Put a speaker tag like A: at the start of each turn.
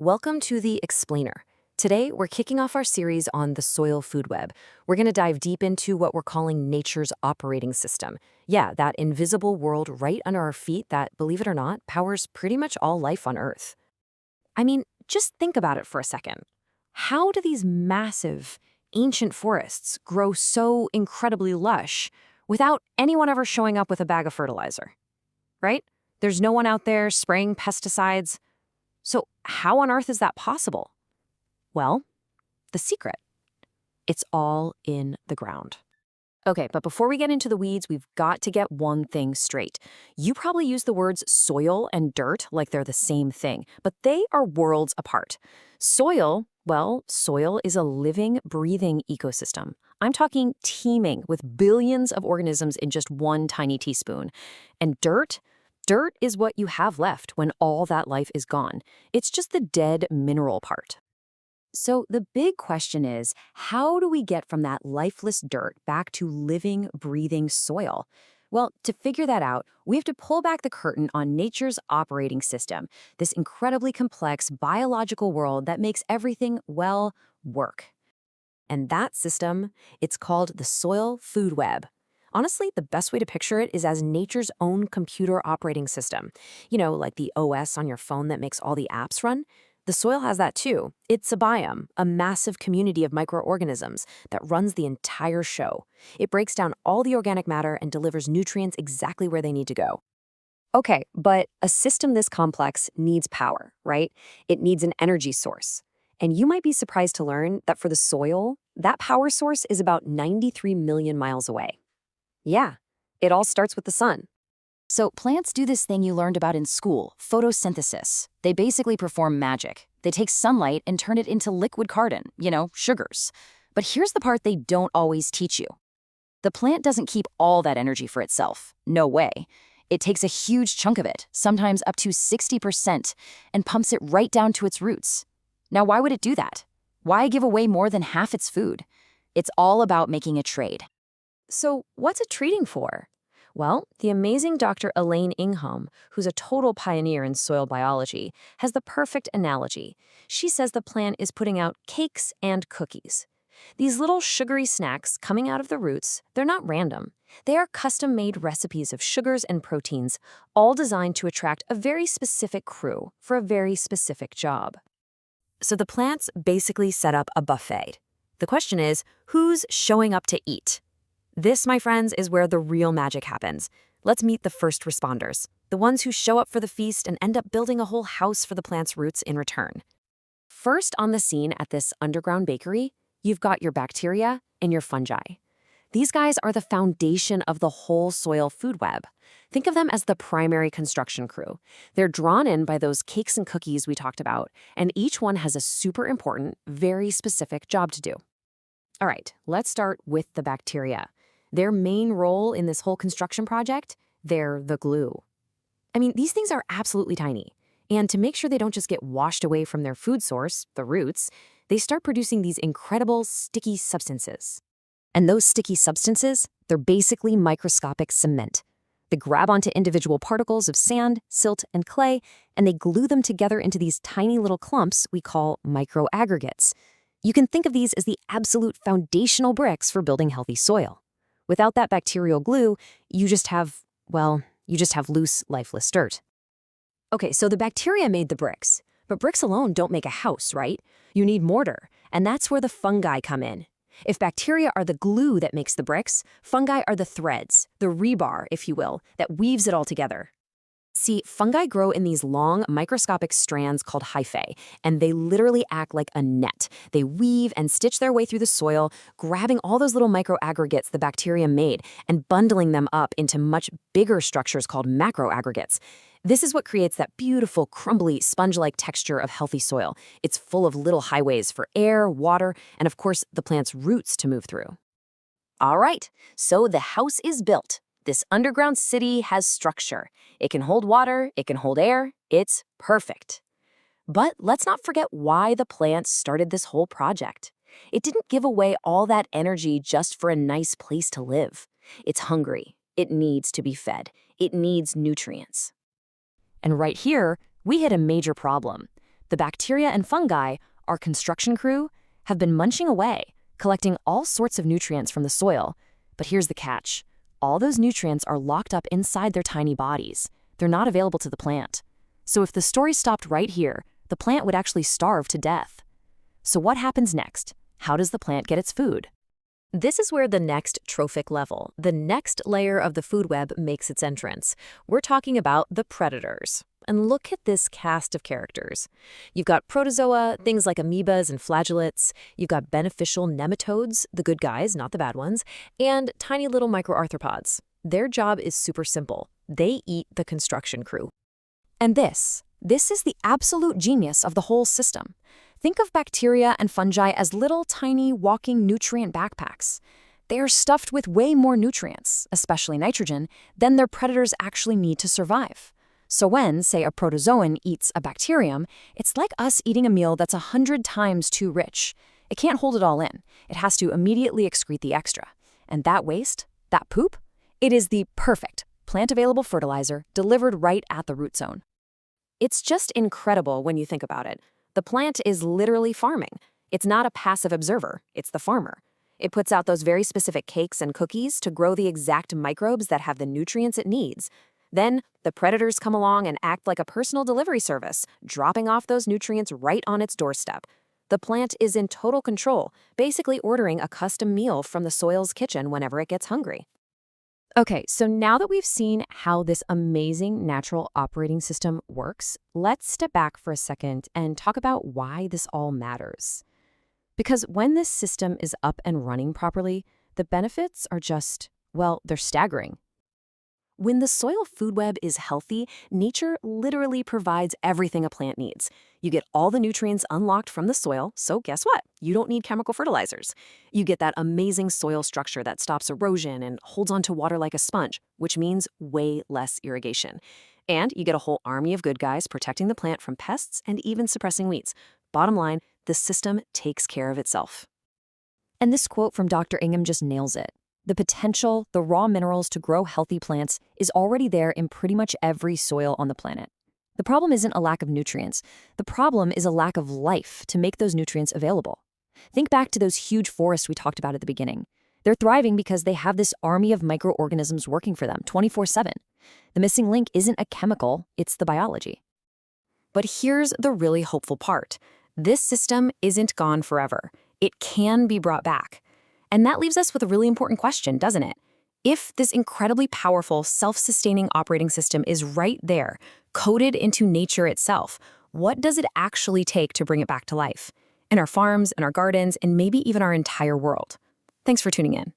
A: Welcome to The Explainer. Today, we're kicking off our series on the soil food web. We're going to dive deep into what we're calling nature's operating system. Yeah, that invisible world right under our feet that, believe it or not, powers pretty much all life on Earth. I mean, just think about it for a second. How do these massive, ancient forests grow so incredibly lush without anyone ever showing up with a bag of fertilizer? Right? There's no one out there spraying pesticides. So how on earth is that possible? Well, the secret. It's all in the ground. Okay, but before we get into the weeds, we've got to get one thing straight. You probably use the words soil and dirt like they're the same thing, but they are worlds apart. Soil, well, soil is a living, breathing ecosystem. I'm talking teeming with billions of organisms in just one tiny teaspoon. And dirt? Dirt is what you have left when all that life is gone. It's just the dead mineral part. So the big question is, how do we get from that lifeless dirt back to living, breathing soil? Well, to figure that out, we have to pull back the curtain on nature's operating system, this incredibly complex biological world that makes everything, well, work. And that system, it's called the soil food web. Honestly, the best way to picture it is as nature's own computer operating system. You know, like the OS on your phone that makes all the apps run. The soil has that too. It's a biome, a massive community of microorganisms that runs the entire show. It breaks down all the organic matter and delivers nutrients exactly where they need to go. Okay, but a system this complex needs power, right? It needs an energy source. And you might be surprised to learn that for the soil, that power source is about 93 million miles away. Yeah, it all starts with the sun. So plants do this thing you learned about in school, photosynthesis. They basically perform magic. They take sunlight and turn it into liquid carbon, sugars. But here's the part they don't always teach you. The plant doesn't keep all that energy for itself. No way. It takes a huge chunk of it, sometimes up to 60%, and pumps it right down to its roots. Now, why would it do that? Why give away more than half its food? It's all about making a trade. So what's it treating for? Well, the amazing Dr. Elaine Ingham, who's a total pioneer in soil biology, has the perfect analogy. She says the plant is putting out cakes and cookies. These little sugary snacks coming out of the roots, they're not random. They are custom-made recipes of sugars and proteins, all designed to attract a very specific crew for a very specific job. So the plants basically set up a buffet. The question is, who's showing up to eat? This, my friends, is where the real magic happens. Let's meet the first responders, the ones who show up for the feast and end up building a whole house for the plant's roots in return. First on the scene at this underground bakery, you've got your bacteria and your fungi. These guys are the foundation of the whole soil food web. Think of them as the primary construction crew. They're drawn in by those cakes and cookies we talked about, and each one has a super important, very specific job to do. All right, let's start with the bacteria. Their main role in this whole construction project, they're the glue. I mean, these things are absolutely tiny. And to make sure they don't just get washed away from their food source, the roots, they start producing these incredible sticky substances. And those sticky substances, they're basically microscopic cement. They grab onto individual particles of sand, silt, and clay, and they glue them together into these tiny little clumps we call microaggregates. You can think of these as the absolute foundational bricks for building healthy soil. Without that bacterial glue, you just have loose, lifeless dirt. Okay, so the bacteria made the bricks, but bricks alone don't make a house, right? You need mortar, and that's where the fungi come in. If bacteria are the glue that makes the bricks, fungi are the threads, the rebar, if you will, that weaves it all together. See, fungi grow in these long, microscopic strands called hyphae, and they literally act like a net. They weave and stitch their way through the soil, grabbing all those little microaggregates the bacteria made and bundling them up into much bigger structures called macroaggregates. This is what creates that beautiful, crumbly, sponge-like texture of healthy soil. It's full of little highways for air, water, and of course, the plant's roots to move through. All right, so the house is built. This underground city has structure. It can hold water, it can hold air, it's perfect. But let's not forget why the plants started this whole project. It didn't give away all that energy just for a nice place to live. It's hungry. It needs to be fed. It needs nutrients. And right here, we hit a major problem.
B: The bacteria and fungi, our construction crew, have been munching away, collecting all sorts of nutrients from the soil. But here's the catch. All those nutrients are locked up inside their tiny bodies. They're not available to the plant. So if the story stopped right here, the plant would actually starve to death. So what happens next? How does the plant get its food?
A: This is where the next trophic level, the next layer of the food web, makes its entrance. We're talking about the predators. And look at this cast of characters. You've got protozoa, things like amoebas and flagellates. You've got beneficial nematodes, the good guys, not the bad ones, and tiny little microarthropods. Their job is super simple. They eat the construction crew.
B: And this is the absolute genius of the whole system. Think of bacteria and fungi as little tiny walking nutrient backpacks. They are stuffed with way more nutrients, especially nitrogen, than their predators actually need to survive. So when, say, a protozoan eats a bacterium, it's like us eating a meal that's 100 times too rich. It can't hold it all in. It has to immediately excrete the extra. And that waste, that poop, it is the perfect plant-available fertilizer delivered right at the root zone. It's just incredible when you think about it. The plant is literally farming. It's not a passive observer, it's the farmer. It puts out those very specific cakes and cookies to grow the exact microbes that have the nutrients it needs. Then, the predators come along and act like a personal delivery service, dropping off those nutrients right on its doorstep. The plant is in total control, basically ordering a custom meal from the soil's kitchen whenever it gets hungry. Okay, so now that we've seen how this amazing natural operating system works, let's step back for a second and talk about why this all matters. Because when this system is up and running properly, the benefits are just, well, they're staggering. When the soil food web is healthy, nature literally provides everything a plant needs. You get all the nutrients unlocked from the soil, so guess what? You don't need chemical fertilizers. You get that amazing soil structure that stops erosion and holds onto water like a sponge, which means way less irrigation. And you get a whole army of good guys protecting the plant from pests and even suppressing weeds. Bottom line, the system takes care of itself. And this quote from Dr. Ingham just nails it. The potential, the raw minerals to grow healthy plants is already there in pretty much every soil on the planet. The problem isn't a lack of nutrients. The problem is a lack of life to make those nutrients available. Think back to those huge forests we talked about at the beginning. They're thriving because they have this army of microorganisms working for them 24/7. The missing link isn't a chemical, it's the biology. But here's the really hopeful part. This system isn't gone forever. It can be brought back. And that leaves us with a really important question, doesn't it? If this incredibly powerful, self-sustaining operating system is right there, coded into nature itself, what does it actually take to bring it back to life? In our farms, in our gardens, and maybe even our entire world. Thanks for tuning in.